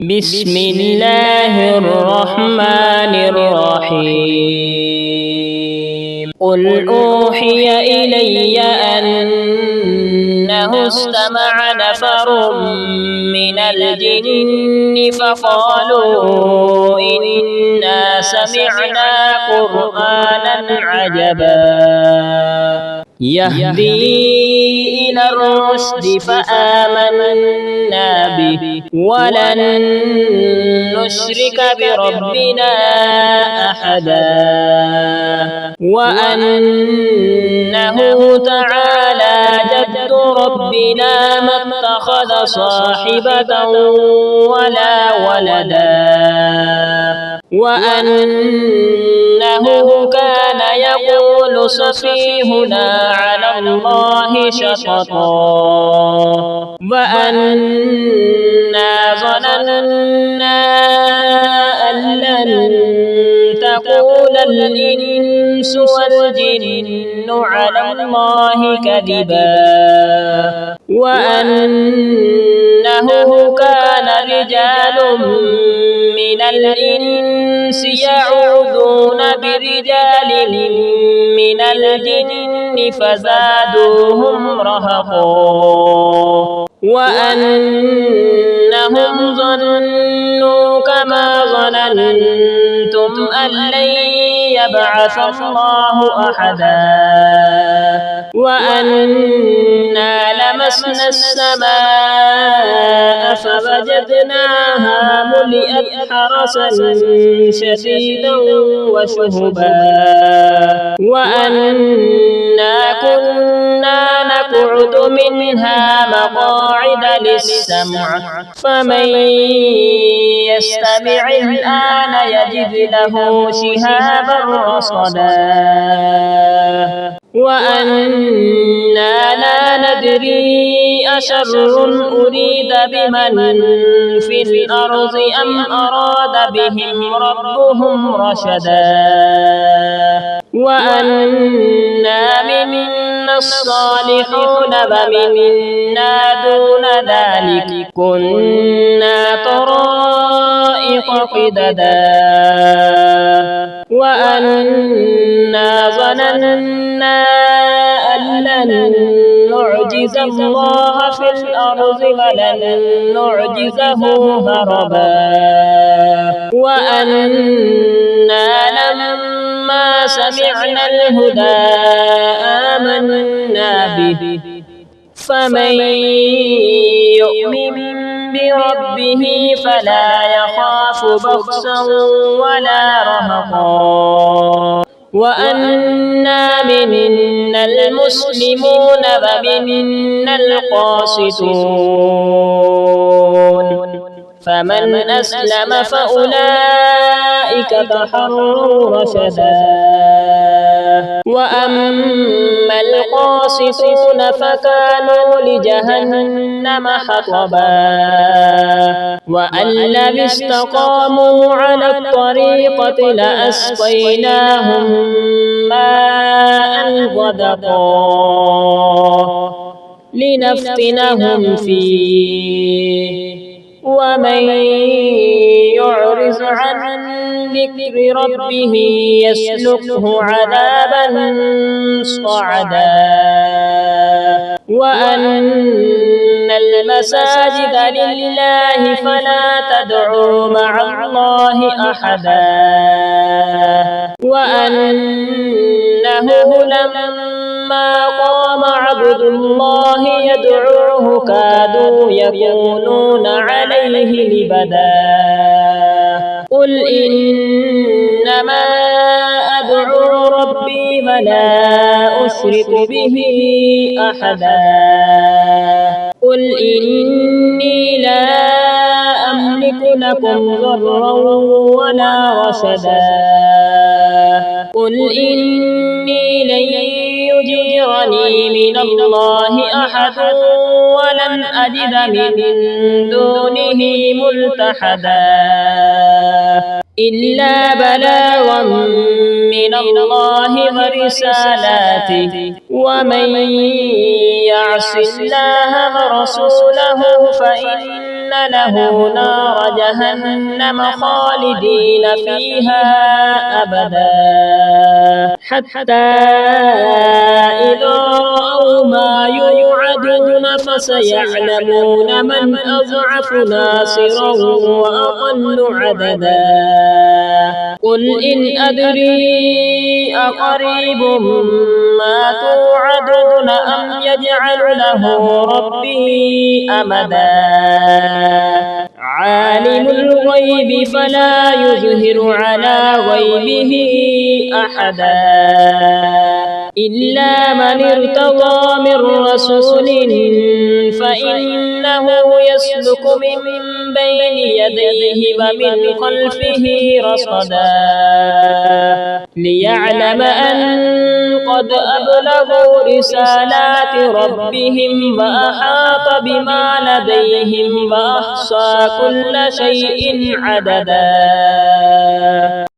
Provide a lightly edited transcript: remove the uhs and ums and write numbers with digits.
بسم الله الرحمن الرحيم قل أوحي إلي أنه استمع نفر من الجن فقالوا إنا سمعنا قرآنا عجبا يهدي إلى الرشد فآمنا به ولن نشرك بربنا أحدا وأنه تعالى جد ربنا ما اتخذ صاحبة ولا ولدا وأنه كان يقول سفيهنا على الله شططا وأنا ظننا أن لن تقول الإنس والجن على الله كذبا وأنه كان رجال من الإنس يعوذون برجال من الجن فزادوهم رهقا وأنهم ظنوا كما ظننتم أن لن يبعث الله أحدا وأنا لمسنا السماء فوجدناها ملئت حرسا شديدا وشهبا وأنا كنا نقعد منها مقاعد للسمع فمن يستمع الآن يجد له شهابا رصدا وأنا لا ندري أشر أريد بمن في الأرض أم أراد بهم ربهم رشدا وأنا منا الصالحون ومنا دون ذلك كنا طرائق قددا وأنا ظننا أن لن نعجز الله في الأرض ولن نعجزه هربا وأنا لما سمعنا الهدى آمنا به فمن يؤمن بربه فلا يخاف بخسا ولا رهقا وأنا منا المسلمون ومنا القاسطون فمن أسلم فأولئك تحروا رشدا وأما القاسطون فكانوا لجهنم حطبا وأن لم استقاموا على الطريقة لأسقيناهم ماء غدقا لنفتنهم فيه ومن يعرض عن ذكر ربه يسلكه عذابا صعدا وأن المساجد لله فلا تدعوا مع الله أحدا وأنه لما قام عبد الله يدعوه كادوا يكونون عليه لبدا قل إنما أدعو ربي ولا أشرك به أحدا قل إني لا أملك لكم ضرا ولا رشدا قل إني لن يجيرني من الله أحد ولن أجد من دونه ملتحدا إلا بلاغا من الله ورسالاته ومن يعص الله ورسوله فإن له نار جهنم خالدين فيها أبدا حتى إذا رأوا ما يوعدون فسيعلمون من أضعف ناصرا وأقل عددا قل إن أدري أقريب ما توعدون أم يجعل له ربي أمدا عالم الغيب فلا يظهر على غيبه أحدا إلا من ارتضى من رسول فإنه يسلك من بين يديه ومن خلفه رصدا ليعلم أن قد أبلغوا رسالات ربهم وأحاط بما لديهم وأحصى كل شيء عددا